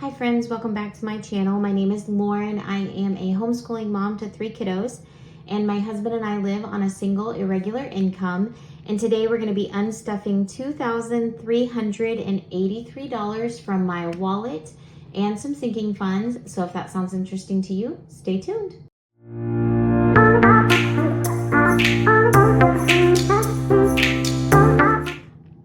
Hi friends, welcome back to my channel. My name is Lauren. I am a homeschooling mom to 3 kiddos, and my husband and I live on a single irregular income. And today we're going to be unstuffing $2,383 from my wallet and some sinking funds. So if that sounds interesting to you, stay tuned.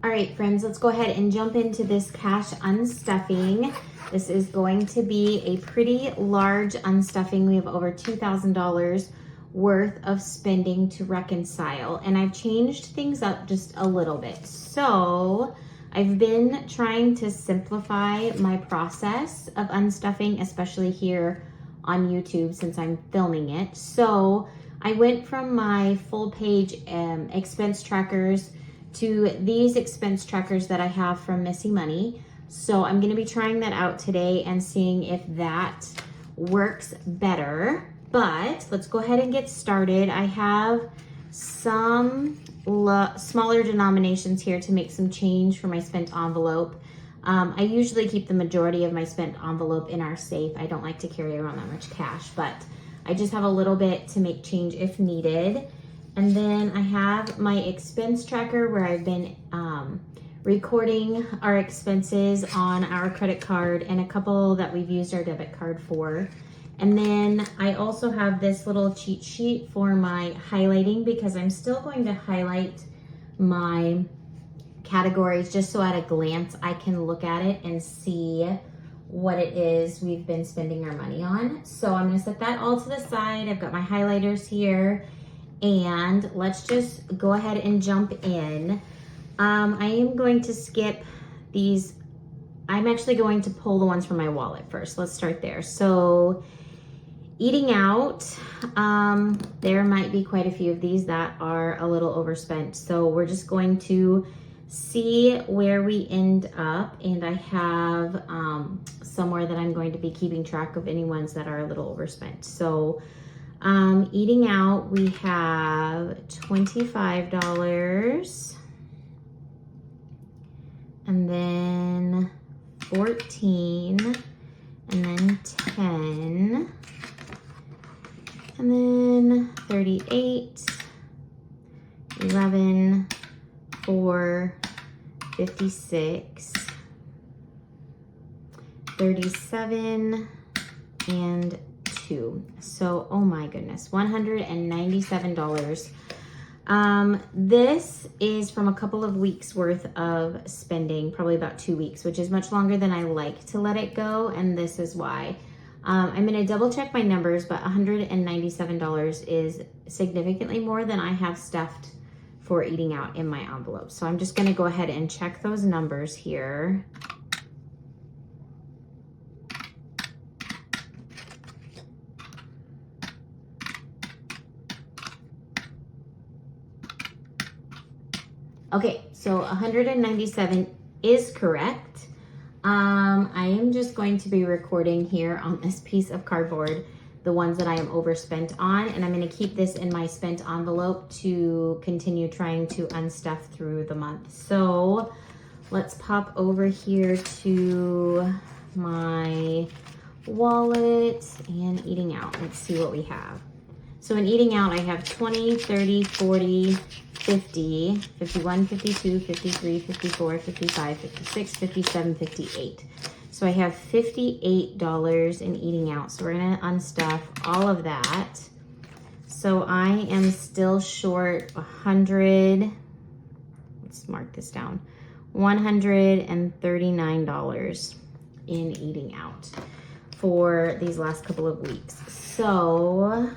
All right, friends, let's go ahead and jump into this cash unstuffing. This is going to be a pretty large unstuffing. We have over $2,000 worth of spending to reconcile, and I've changed things up just a little bit. So I've been trying to simplify my process of unstuffing, especially here on YouTube since I'm filming it. So I went from my full page expense trackers to these expense trackers that I have from Missy Money. So I'm going to be trying that out today and seeing if that works better. But let's go ahead and get started. I have some smaller denominations here to make some change for my spent envelope. I usually keep the majority of my spent envelope in our safe. I don't like to carry around that much cash, but I just have a little bit to make change if needed. And then I have my expense tracker where I've been recording our expenses on our credit card and a couple that we've used our debit card for. And then I also have this little cheat sheet for my highlighting because I'm still going to highlight my categories just so at a glance I can look at it and see what it is we've been spending our money on. So I'm gonna set that all to the side. I've got my highlighters here. And let's just go ahead and jump in. I am going to skip these. I'm actually going to pull the ones from my wallet first. Let's start there. So eating out, there might be quite a few of these that are a little overspent. So we're just going to see where we end up. And I have somewhere that I'm going to be keeping track of any ones that are a little overspent. So eating out, we have $25 and then 14 and then 10 and then 38, 11, 4, 56, 37 and so, oh my goodness, $197. This is from a couple of weeks worth of spending, probably about 2 weeks, which is much longer than I like to let it go. And this is why. I'm going to double check my numbers, but $197 is significantly more than I have stuffed for eating out in my envelope. So I'm just going to go ahead and check those numbers here. Okay, so 197 is correct. I am just going to be recording here on this piece of cardboard the ones that I am overspent on, and I'm going to keep this in my spent envelope to continue trying to unstuff through the month. So let's pop over here to my wallet and eating out. Let's see what we have. So in eating out, I have 20, 30, 40, 50, 51, 52, 53, 54, 55, 56, 57, 58. So I have $58 in eating out. So we're gonna unstuff all of that. So I am still short 100, let's mark this down, $139 in eating out for these last couple of weeks. So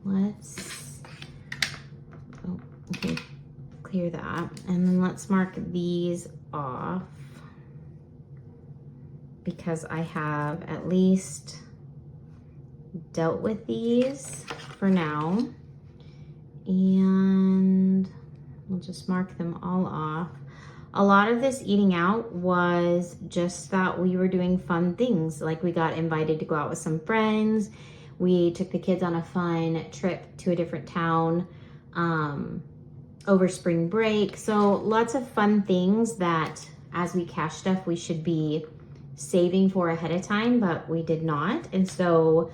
let's, okay, clear that. And then let's mark these off because I have at least dealt with these for now. And we'll just mark them all off. A lot of this eating out was just that we were doing fun things. Like we got invited to go out with some friends. We took the kids on a fun trip to a different town over spring break. So lots of fun things that as we cash stuff, we should be saving for ahead of time, but we did not. And so,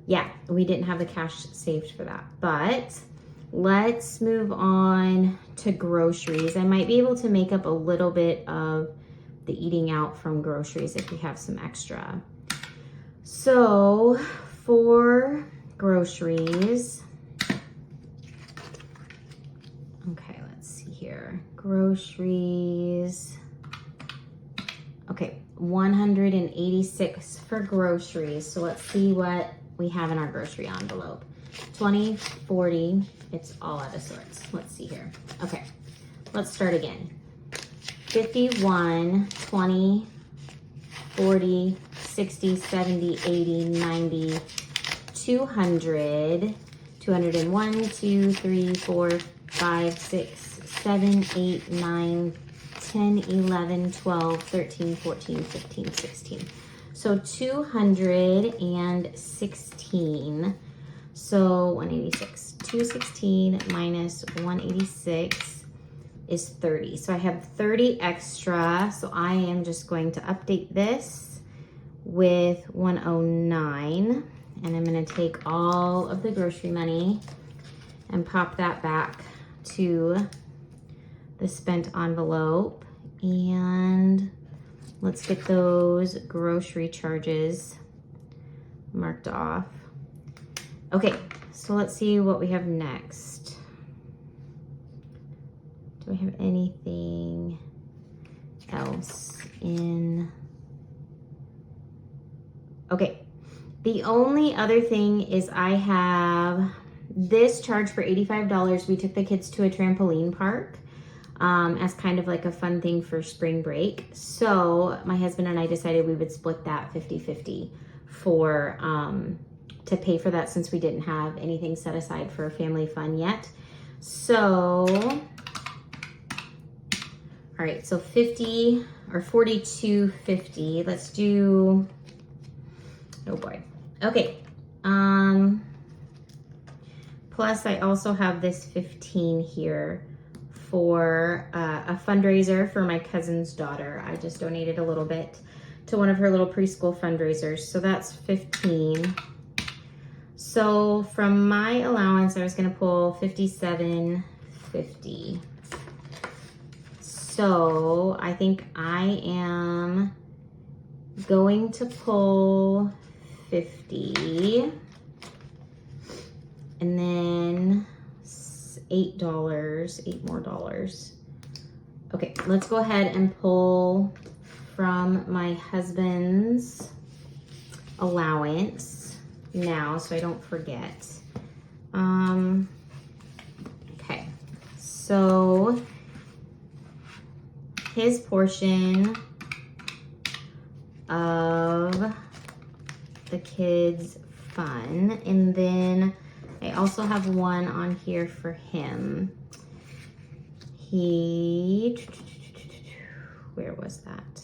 yeah, we didn't have the cash saved for that. But let's move on to groceries. I might be able to make up a little bit of the eating out from groceries if we have some extra. So for groceries, okay, let's see here. Groceries. Okay, 186 for groceries. So let's see what we have in our grocery envelope. 20, 40, it's all out of sorts. Let's see here. Okay, let's start again. 51, 20, 40, 60, 70, 80, 90, 200, 201, 2, 3, 4, 5, 6, 7, 8, 9, 10, 11, 12, 13, 14, 15, 16. So 216. So 186. 216 minus 186 is 30. So I have 30 extra. So I am just going to update this with 109. And I'm going to take all of the grocery money and pop that back to the spent envelope. And let's get those grocery charges marked off. Okay, so let's see what we have next. Do we have anything else in? Okay, the only other thing is I have this charge for $85. We took the kids to a trampoline park as kind of like a fun thing for spring break. So my husband and I decided we would split that 50-50 for to pay for that, since we didn't have anything set aside for family fun yet. So, all right, so 50 or 42.50. Let's do, oh boy. Okay. Plus I also have this 15 here for a fundraiser for my cousin's daughter. I just donated a little bit to one of her little preschool fundraisers. So that's 15. So from my allowance, I was gonna pull 57.50. So I think I am going to pull 50 and then $8 more. Okay, let's go ahead and pull from my husband's allowance now so I don't forget. Okay, so his portion of the kids' fun, and then I also have one on here for him. Where was that?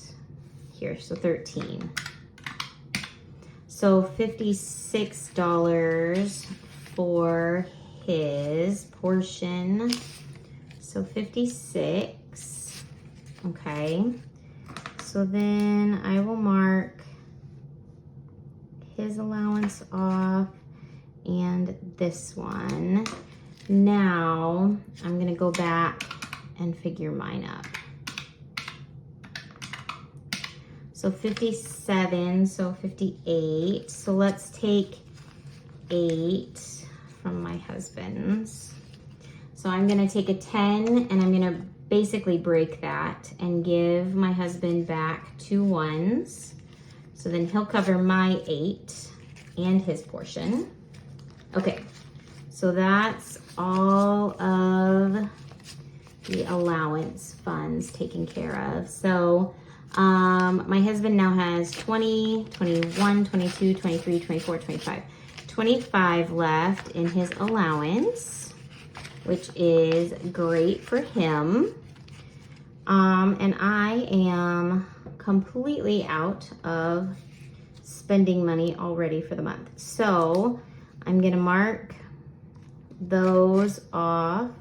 Here, so 13. So $56 for his portion. So 56. Okay. So then I will mark his allowance off and this one. Now I'm gonna go back and figure mine up. So 57, so 58. So let's take 8 from my husband's. So I'm gonna take a 10 and I'm gonna basically break that and give my husband back 2 ones. So then he'll cover my 8 and his portion. Okay, so that's all of the allowance funds taken care of. So my husband now has 20, 21, 22, 23, 24, 25. 25 left in his allowance, which is great for him. And I am completely out of spending money already for the month. So I'm gonna mark those off.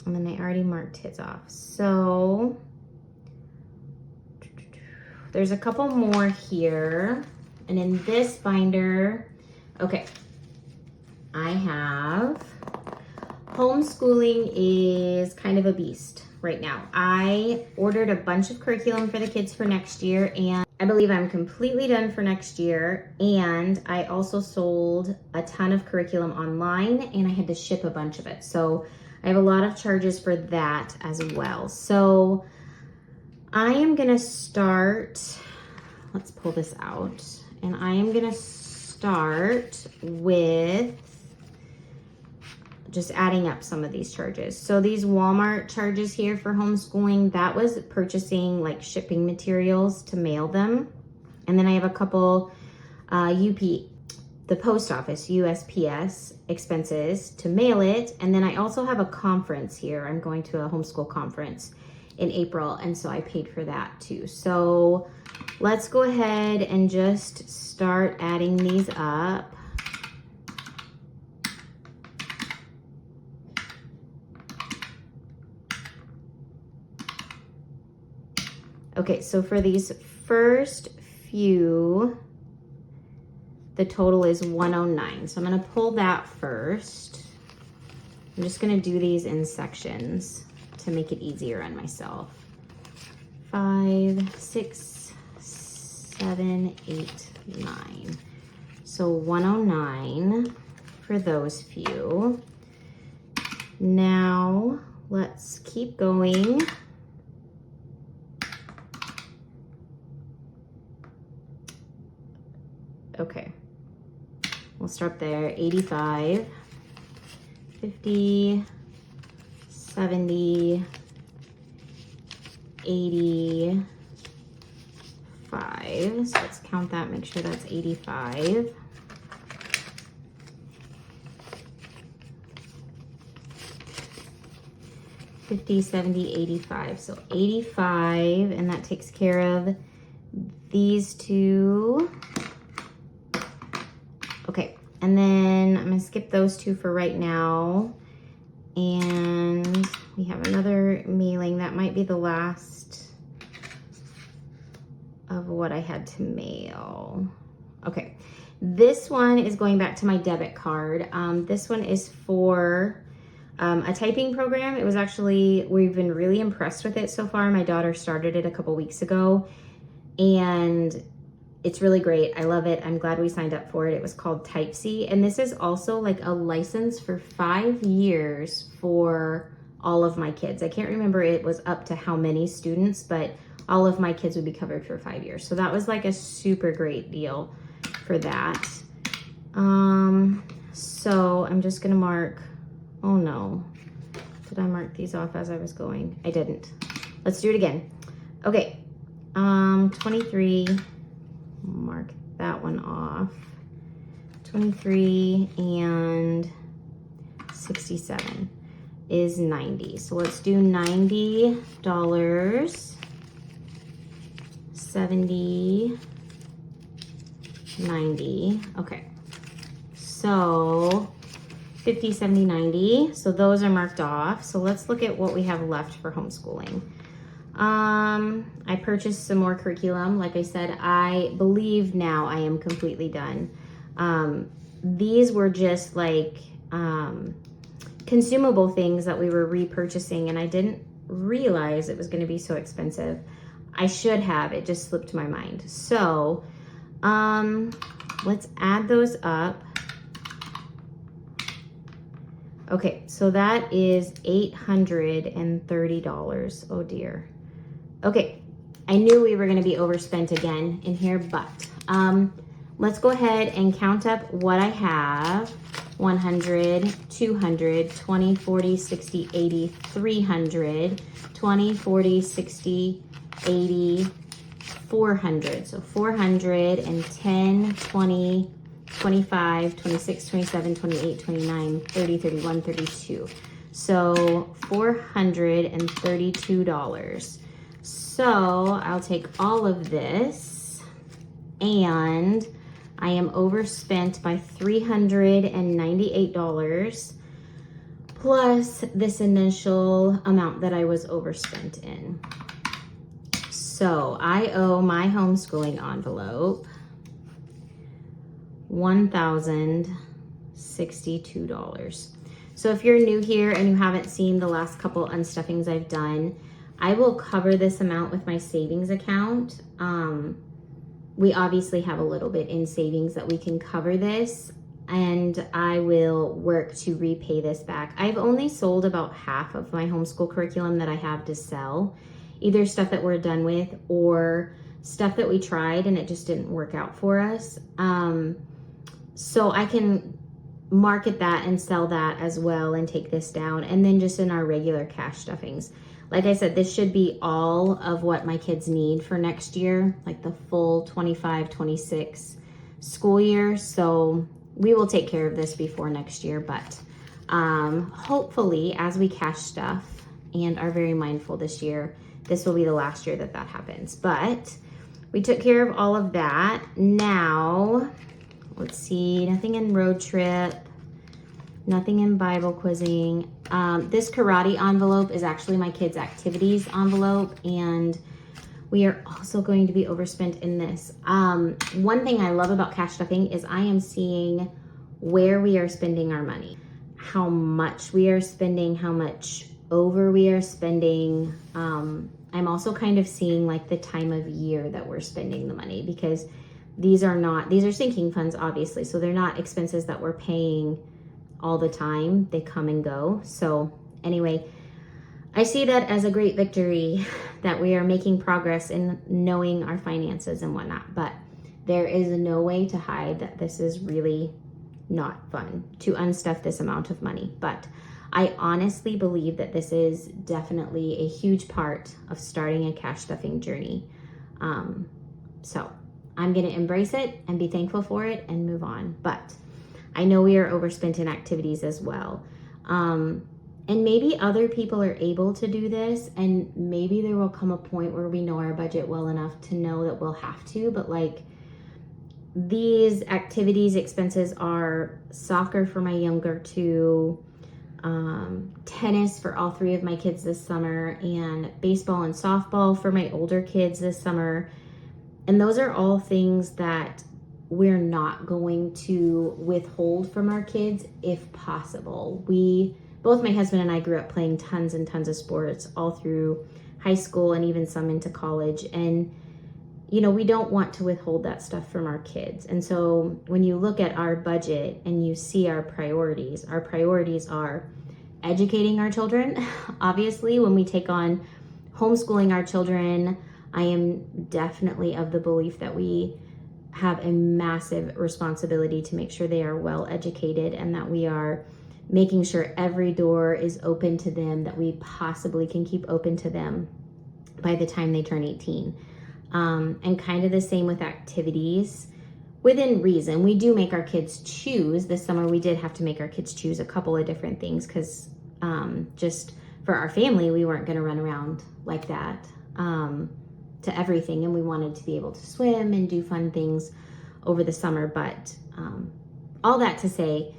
And then I already marked his off. So there's a couple more here. And in this binder, okay, I have homeschooling is kind of a beast right now. I ordered a bunch of curriculum for the kids for next year, and I believe I'm completely done for next year. And I also sold a ton of curriculum online, and I had to ship a bunch of it. So I have a lot of charges for that as well. So I am gonna start, let's pull this out, and I am gonna start with just adding up some of these charges. So these Walmart charges here for homeschooling, that was purchasing like shipping materials to mail them. And then I have a couple the post office, USPS expenses to mail it. And then I also have a conference here. I'm going to a homeschool conference in April, and so I paid for that too. So let's go ahead and just start adding these up. Okay, so for these first few, the total is 109. So I'm gonna pull that first. I'm just gonna do these in sections to make it easier on myself. 5, 6, 7, 8, 9. So 109 for those few. Now let's keep going. Okay, we'll start there. 85, 50, 70, 85. So let's count that, make sure that's 85. $50, $70, $85. So 85, and that takes care of these two. Okay, and then I'm gonna skip those two for right now. And we have another mailing. That might be the last of what I had to mail. Okay, this one is going back to my debit card. This one is for a typing program. It was actually, we've been really impressed with it so far. My daughter started it a couple weeks ago, and it's really great. I love it. I'm glad we signed up for it. It was called Type C. And this is also like a license for 5 years for all of my kids. I can't remember it was up to how many students, but all of my kids would be covered for 5 years. So that was like a super great deal for that. So I'm just gonna mark, oh no. Did I mark these off as I was going? I didn't. Let's do it again. Okay, 23. Mark that one off. 23 and 67 is 90. So let's do $90, 70, 90. Okay, so 50, 70, 90. So those are marked off. So let's look at what we have left for homeschooling. I purchased some more curriculum. Like I said, I believe now I am completely done. These were just like consumable things that we were repurchasing, and I didn't realize it was going to be so expensive. I should have, it just slipped my mind. So let's add those up. Okay, so that is $830. Oh dear. Okay, I knew we were gonna be overspent again in here, but let's go ahead and count up what I have. 100, 200, 20, 40, 60, 80, 300, 20, 40, 60, 80, 400. So 410, 20, 25, 26, 27, 28, 29, 30, 31, 32. So $432. So I'll take all of this, and I am overspent by $398 plus this initial amount that I was overspent in. So I owe my homeschooling envelope $1,062. So if you're new here and you haven't seen the last couple unstuffings I've done, I will cover this amount with my savings account. We obviously have a little bit in savings that we can cover this, and I will work to repay this back. I've only sold about half of my homeschool curriculum that I have to sell, either stuff that we're done with or stuff that we tried and it just didn't work out for us. So I can market that and sell that as well and take this down. And then just in our regular cash stuffings. Like I said, this should be all of what my kids need for next year, like the full 25-26 school year. So we will take care of this before next year, but hopefully as we cash stuff and are very mindful this year, this will be the last year that that happens. But we took care of all of that. Now, let's see, nothing in road trip, nothing in Bible quizzing. This karate envelope is actually my kids' activities envelope, and we are also going to be overspent in this. One thing I love about cash stuffing is I am seeing where we are spending our money, how much we are spending, how much over we are spending. I'm also kind of seeing like the time of year that we're spending the money, because these are sinking funds, obviously. So they're not expenses that we're paying all the time. They come and go. So anyway, I see that as a great victory that we are making progress in knowing our finances and whatnot. But there is no way to hide that this is really not fun to unstuff this amount of money. But I honestly believe that this is definitely a huge part of starting a cash stuffing journey. So I'm going to embrace it and be thankful for it and move on. But I know we are overspent in activities as well. And maybe other people are able to do this, and maybe there will come a point where we know our budget well enough to know that we'll have to. But like, these activities expenses are soccer for my younger two, tennis for all three of my kids this summer, and baseball and softball for my older kids this summer. And those are all things that we're not going to withhold from our kids if possible. Both my husband and I grew up playing tons and tons of sports all through high school and even some into college. And, you know, we don't want to withhold that stuff from our kids. And so when you look at our budget and you see our priorities are educating our children. Obviously, when we take on homeschooling our children, I am definitely of the belief that we have a massive responsibility to make sure they are well educated and that we are making sure every door is open to them that we possibly can keep open to them by the time they turn 18. And kind of the same with activities within reason. We do make our kids choose. This summer we did have to make our kids choose a couple of different things because just for our family, we weren't going to run around like that to everything. And we wanted to be able to swim and do fun things over the summer. But all that to say,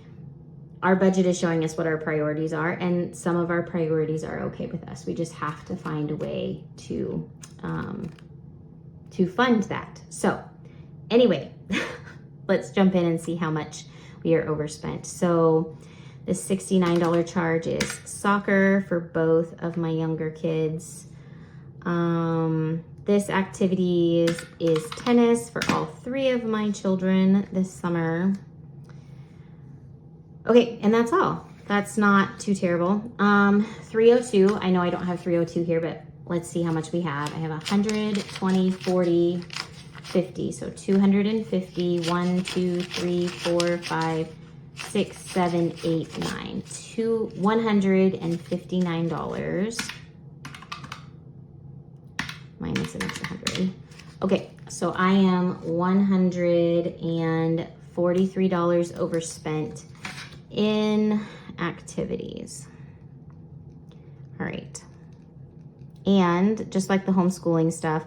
our budget is showing us what our priorities are, and some of our priorities are okay with us. We just have to find a way to fund that. So anyway, let's jump in and see how much we are overspent. So the $69 charge is soccer for both of my younger kids. This activity is tennis for all three of my children this summer. Okay, and that's all. That's not too terrible. 302, I know I don't have 302 here, but let's see how much we have. I have 100, 20, 40, 50. So 250, 1, 2, 3, 4, 5, 6, 7, 8, 9. $159. Minus an extra 100. Okay, so I am $143 overspent in activities. All right. And just like the homeschooling stuff,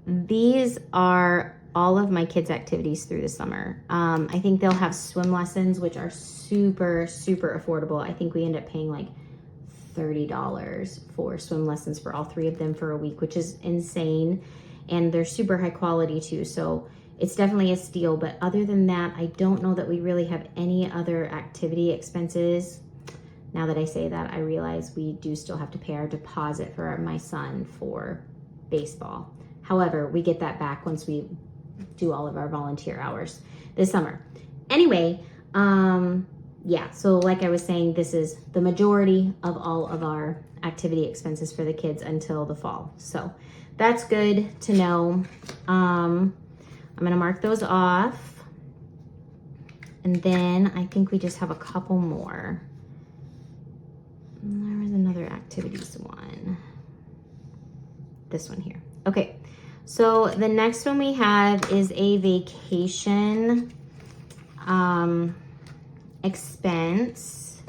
these are all of my kids' activities through the summer. I think they'll have swim lessons, which are super, super affordable. I think we end up paying like $30 for swim lessons for all 3 of them for a week, which is insane. And they're super high quality too. So it's definitely a steal. But other than that, I don't know that we really have any other activity expenses. Now that I say that, I realize we do still have to pay our deposit for my son for baseball. However, we get that back once we do all of our volunteer hours this summer. Anyway, yeah, so like I was saying, this is the majority of all of our activity expenses for the kids until the fall. So that's good to know. I'm gonna mark those off. And then I think we just have a couple more. There was another activities one. This one here. Okay, so the next one we have is a vacation expense.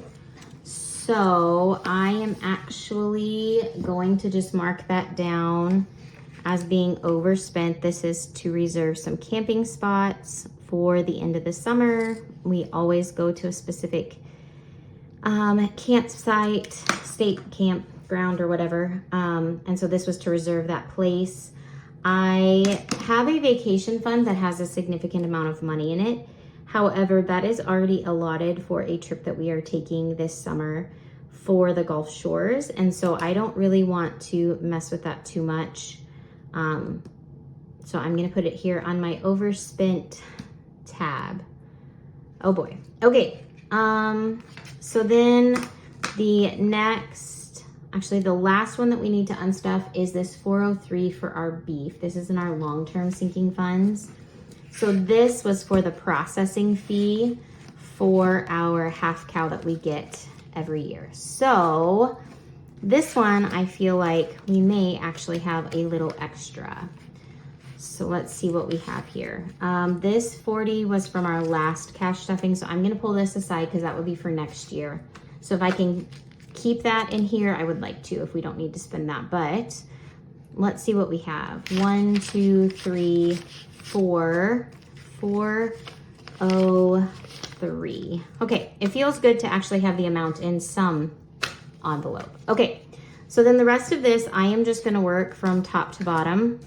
So I am actually going to just mark that down as being overspent. This is to reserve some camping spots for the end of the summer. We always go to a specific campsite, state campground or whatever. And so this was to reserve that place. I have a vacation fund that has a significant amount of money in it. However, that is already allotted for a trip that we are taking this summer for the Gulf Shores. And so I don't really want to mess with that too much. So I'm gonna put it here on my overspent tab. Oh boy. Okay. So then the next, actually the last one that we need to unstuff is this 403 for our beef. This is in our long-term sinking funds. So this was for the processing fee for our half cow that we get every year. So this one, I feel like we may actually have a little extra. So let's see what we have here. This 40 was from our last cash stuffing. So I'm gonna pull this aside because that would be for next year. So if I can keep that in here, I would like to if we don't need to spend that. But let's see what we have. 1, 2, 3, 4, 403. Okay, it feels good to actually have the amount in some envelope. Okay, so then the rest of this, I am just gonna work from top to bottom,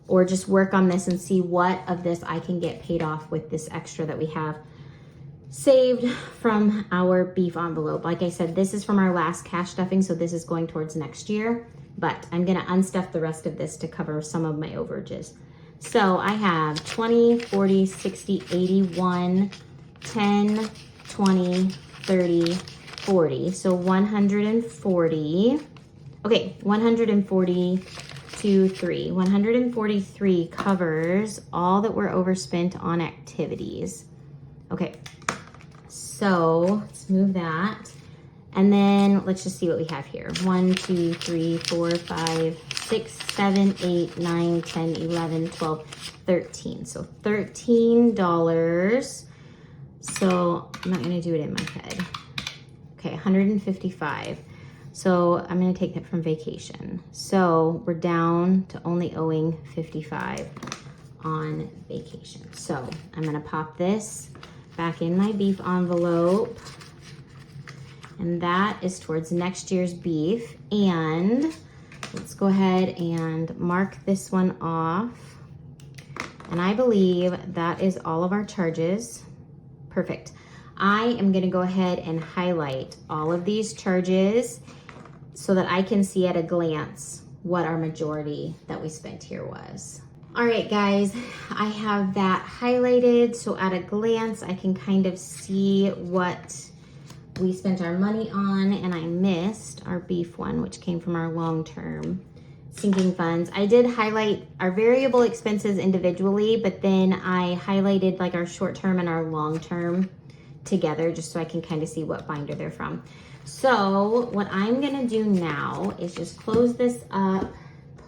or just work on this and see what of this I can get paid off with this extra that we have saved from our beef envelope. Like I said, this is from our last cash stuffing, so this is going towards next year, but I'm gonna unstuff the rest of this to cover some of my overages. So I have 20, 40, 60, 81, 10, 20, 30, 40. So 140. Okay, 143. 143 covers all that we're overspent on activities. Okay, so let's move that. And then let's just see what we have here. 1, 2, 3, 4, 5, 6, 7, 8, 9, 10, 11, 12, 13. So $13. So I'm not gonna do it in my head. Okay, 155. So I'm gonna take that from vacation. So we're down to only owing 55 on vacation. So I'm gonna pop this back in my beef envelope. And that is towards next year's beef. And let's go ahead and mark this one off. And I believe that is all of our charges. Perfect. I am gonna go ahead and highlight all of these charges so that I can see at a glance what our majority that we spent here was. All right, guys, I have that highlighted. So at a glance, I can kind of see what we spent our money on, and I missed our beef one, which came from our long-term sinking funds. I did highlight our variable expenses individually, but then I highlighted like our short-term and our long-term together just so I can kind of see what binder they're from. So what I'm gonna do now is just close this up,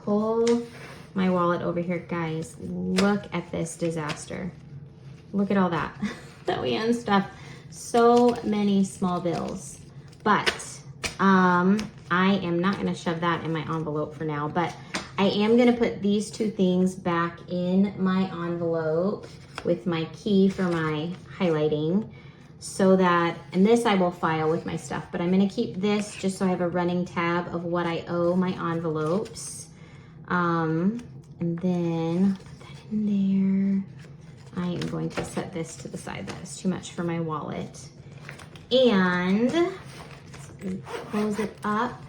pull my wallet over here. Guys, look at this disaster. Look at all that that we unstuffed. So many small bills, but I am not gonna shove that in my envelope for now, but I am gonna put these two things back in my envelope with my key for my highlighting. so that, and this I will file with my stuff, but I'm gonna keep this just so I have a running tab of what I owe my envelopes. And then put that in there. I am going to set this to the side. That is too much for my wallet. And close it up.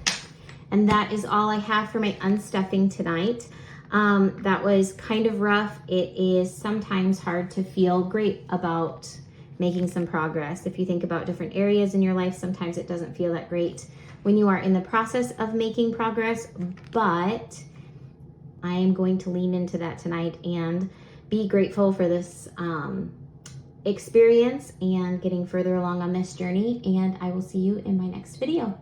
And that is all I have for my unstuffing tonight. That was kind of rough. It is sometimes hard to feel great about making some progress. If you think about different areas in your life, sometimes it doesn't feel that great when you are in the process of making progress, but I am going to lean into that tonight and be grateful for this experience and getting further along on this journey. And I will see you in my next video.